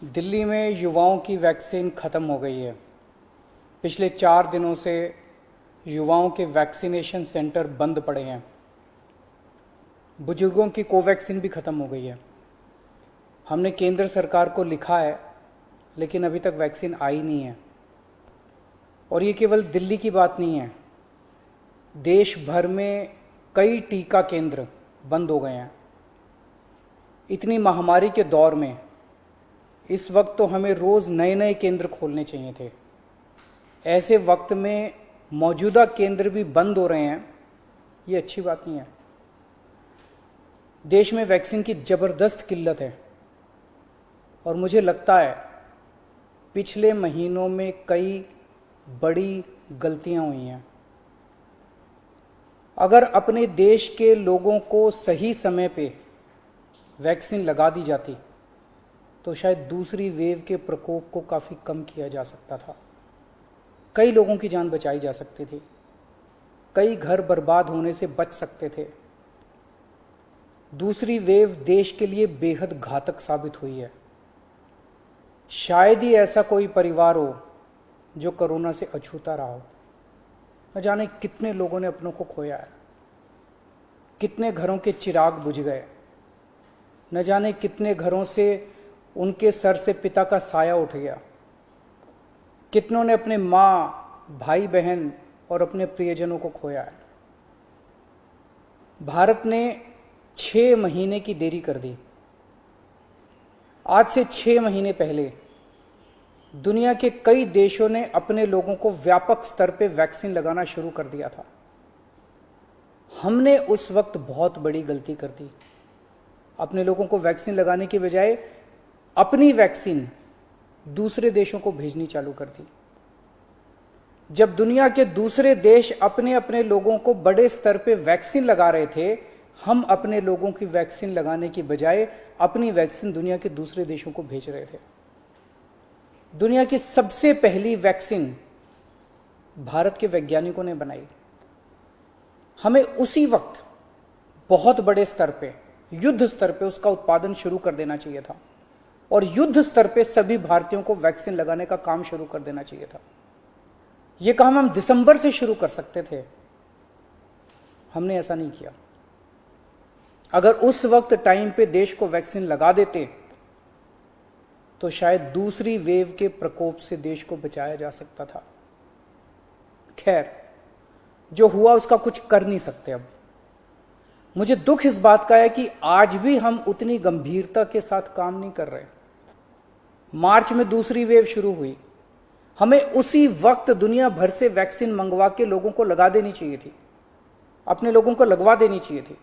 दिल्ली में युवाओं की वैक्सीन ख़त्म हो गई है। पिछले 4 दिनों से युवाओं के वैक्सीनेशन सेंटर बंद पड़े हैं। बुजुर्गों की कोवैक्सीन भी ख़त्म हो गई है। हमने केंद्र सरकार को लिखा है, लेकिन अभी तक वैक्सीन आई नहीं है। और ये केवल दिल्ली की बात नहीं है, देश भर में कई टीका केंद्र बंद हो गए हैं। इतनी महामारी के दौर में इस वक्त तो हमें रोज़ नए नए केंद्र खोलने चाहिए थे। ऐसे वक्त में मौजूदा केंद्र भी बंद हो रहे हैं, ये अच्छी बात नहीं है। देश में वैक्सीन की ज़बरदस्त किल्लत है और मुझे लगता है पिछले महीनों में कई बड़ी गलतियां हुई हैं। अगर अपने देश के लोगों को सही समय पे वैक्सीन लगा दी जाती तो शायद दूसरी वेव के प्रकोप को काफ़ी कम किया जा सकता था। कई लोगों की जान बचाई जा सकती थी, कई घर बर्बाद होने से बच सकते थे। दूसरी वेव देश के लिए बेहद घातक साबित हुई है। शायद ही ऐसा कोई परिवार हो जो कोरोना से अछूता रहा हो। न जाने कितने लोगों ने अपनों को खोया है, कितने घरों के चिराग बुझ गए, न जाने कितने घरों से उनके सर से पिता का साया उठ गया, कितनों ने अपने माँ, भाई बहन और अपने प्रियजनों को खोया है। भारत ने 6 महीने की देरी कर दी। आज से 6 महीने पहले दुनिया के कई देशों ने अपने लोगों को व्यापक स्तर पे वैक्सीन लगाना शुरू कर दिया था। हमने उस वक्त बहुत बड़ी गलती कर दी। अपने लोगों को वैक्सीन लगाने की बजाय अपनी वैक्सीन दूसरे देशों को भेजनी चालू कर दी। जब दुनिया के दूसरे देश अपने अपने लोगों को बड़े स्तर पे वैक्सीन लगा रहे थे, हम अपने लोगों की वैक्सीन लगाने की बजाय अपनी वैक्सीन दुनिया के दूसरे देशों को भेज रहे थे। दुनिया की सबसे पहली वैक्सीन भारत के वैज्ञानिकों ने बनाई। हमें उसी वक्त बहुत बड़े स्तर पे, युद्ध स्तर पे उसका उत्पादन शुरू कर देना चाहिए था और युद्ध स्तर पे सभी भारतीयों को वैक्सीन लगाने का काम शुरू कर देना चाहिए था। यह काम हम दिसंबर से शुरू कर सकते थे, हमने ऐसा नहीं किया। अगर उस वक्त टाइम पे देश को वैक्सीन लगा देते तो शायद दूसरी वेव के प्रकोप से देश को बचाया जा सकता था। खैर, जो हुआ उसका कुछ कर नहीं सकते। अब मुझे दुख इस बात का है कि आज भी हम उतनी गंभीरता के साथ काम नहीं कर रहे। मार्च में दूसरी वेव शुरू हुई, हमें उसी वक्त दुनिया भर से वैक्सीन मंगवा के लोगों को लगा देनी चाहिए थी, अपने लोगों को लगवा देनी चाहिए थी।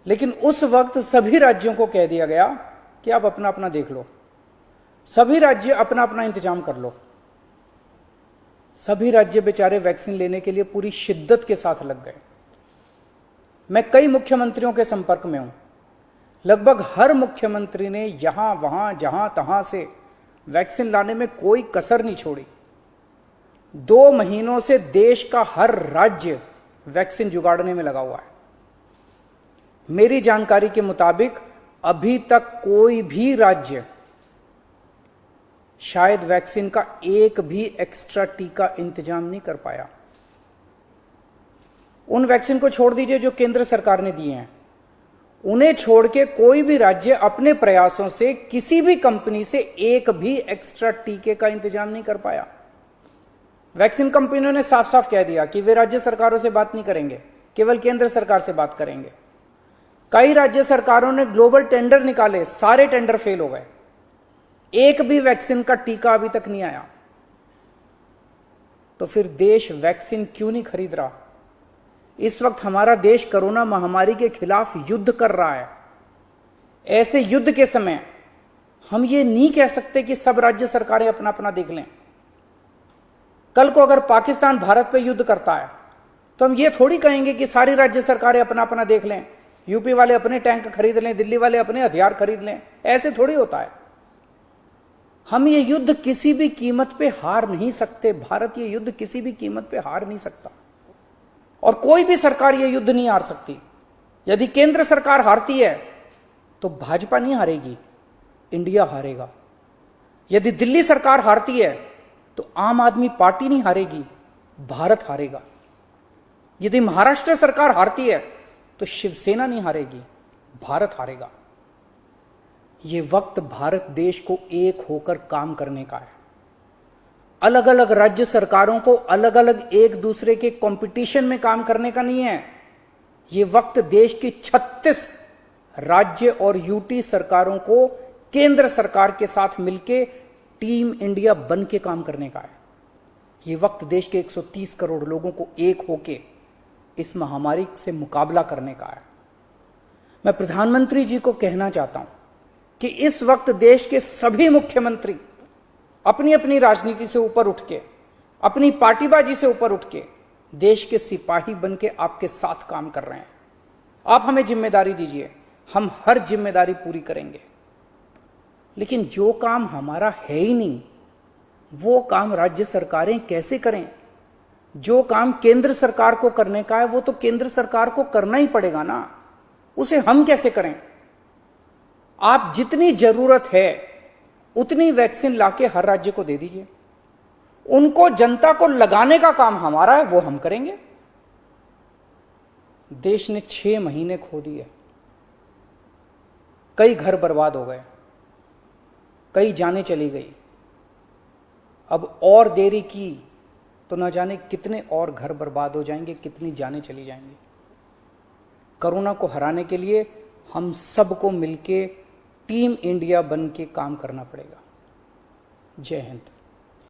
लेकिन उस वक्त सभी राज्यों को कह दिया गया कि आप अपना अपना देख लो, सभी राज्य अपना अपना इंतजाम कर लो। सभी राज्य बेचारे वैक्सीन लेने के लिए पूरी शिद्दत के साथ लग गए। मैं कई मुख्यमंत्रियों के संपर्क में हूं। लगभग हर मुख्यमंत्री ने यहां वहां जहां तहां से वैक्सीन लाने में कोई कसर नहीं छोड़ी। 2 महीनों से देश का हर राज्य वैक्सीन जुगाड़ने में लगा हुआ है। मेरी जानकारी के मुताबिक अभी तक कोई भी राज्य शायद वैक्सीन का एक भी एक्स्ट्रा टीका इंतजाम नहीं कर पाया। उन वैक्सीन को छोड़ दीजिए जो केंद्र सरकार ने दिए हैं, उन्हें छोड़ के कोई भी राज्य अपने प्रयासों से किसी भी कंपनी से एक भी एक्स्ट्रा टीके का इंतजाम नहीं कर पाया। वैक्सीन कंपनियों ने साफ साफ कह दिया कि वे राज्य सरकारों से बात नहीं करेंगे, केवल केंद्र सरकार से बात करेंगे। कई राज्य सरकारों ने ग्लोबल टेंडर निकाले, सारे टेंडर फेल हो गए। एक भी वैक्सीन का टीका अभी तक नहीं आया। तो फिर देश वैक्सीन क्यों नहीं खरीद रहा? इस वक्त हमारा देश कोरोना महामारी के खिलाफ युद्ध कर रहा है। ऐसे युद्ध के समय हम ये नहीं कह सकते कि सब राज्य सरकारें अपना अपना देख लें। कल को अगर पाकिस्तान भारत पे युद्ध करता है तो हम ये थोड़ी कहेंगे कि सारी राज्य सरकारें अपना अपना देख लें, यूपी वाले अपने टैंक खरीद लें, दिल्ली वाले अपने हथियार खरीद लें। ऐसे थोड़ी होता है। हम ये युद्ध किसी भी कीमत पे हार नहीं सकते। भारत ये युद्ध किसी भी कीमत पे हार नहीं सकता और कोई भी सरकार ये युद्ध नहीं हार सकती। यदि केंद्र सरकार हारती है तो भाजपा नहीं हारेगी, इंडिया हारेगा। यदि दिल्ली सरकार हारती है तो आम आदमी पार्टी नहीं हारेगी, भारत हारेगा। यदि महाराष्ट्र सरकार हारती है तो शिवसेना नहीं हारेगी, भारत हारेगा। यह वक्त भारत देश को एक होकर काम करने का है। अलग अलग राज्य सरकारों को अलग अलग एक दूसरे के कंपटीशन में काम करने का नहीं है। यह वक्त देश की 36 राज्य और यूटी सरकारों को केंद्र सरकार के साथ मिलकर टीम इंडिया बन के काम करने का है। यह वक्त देश के 130 करोड़ लोगों को एक होके इस महामारी से मुकाबला करने का है। मैं प्रधानमंत्री जी को कहना चाहता हूं कि इस वक्त देश के सभी मुख्यमंत्री अपनी अपनी राजनीति से ऊपर उठ के, अपनी पार्टीबाजी से ऊपर उठ के देश के सिपाही बन के आपके साथ काम कर रहे हैं। आप हमें जिम्मेदारी दीजिए, हम हर जिम्मेदारी पूरी करेंगे। लेकिन जो काम हमारा है ही नहीं, वो काम राज्य सरकारें कैसे करें? जो काम केंद्र सरकार को करने का है वो तो केंद्र सरकार को करना ही पड़ेगा ना, उसे हम कैसे करें? आप जितनी जरूरत है उतनी वैक्सीन लाके हर राज्य को दे दीजिए। उनको जनता को लगाने का काम हमारा है, वो हम करेंगे। देश ने 6 महीने खो दिए, कई घर बर्बाद हो गए, कई जानें चली गई। अब और देरी की तो न जाने कितने और घर बर्बाद हो जाएंगे, कितनी जानें चली जाएंगी। कोरोना को हराने के लिए हम सबको मिलके टीम इंडिया बन के काम करना पड़ेगा। जय हिंद।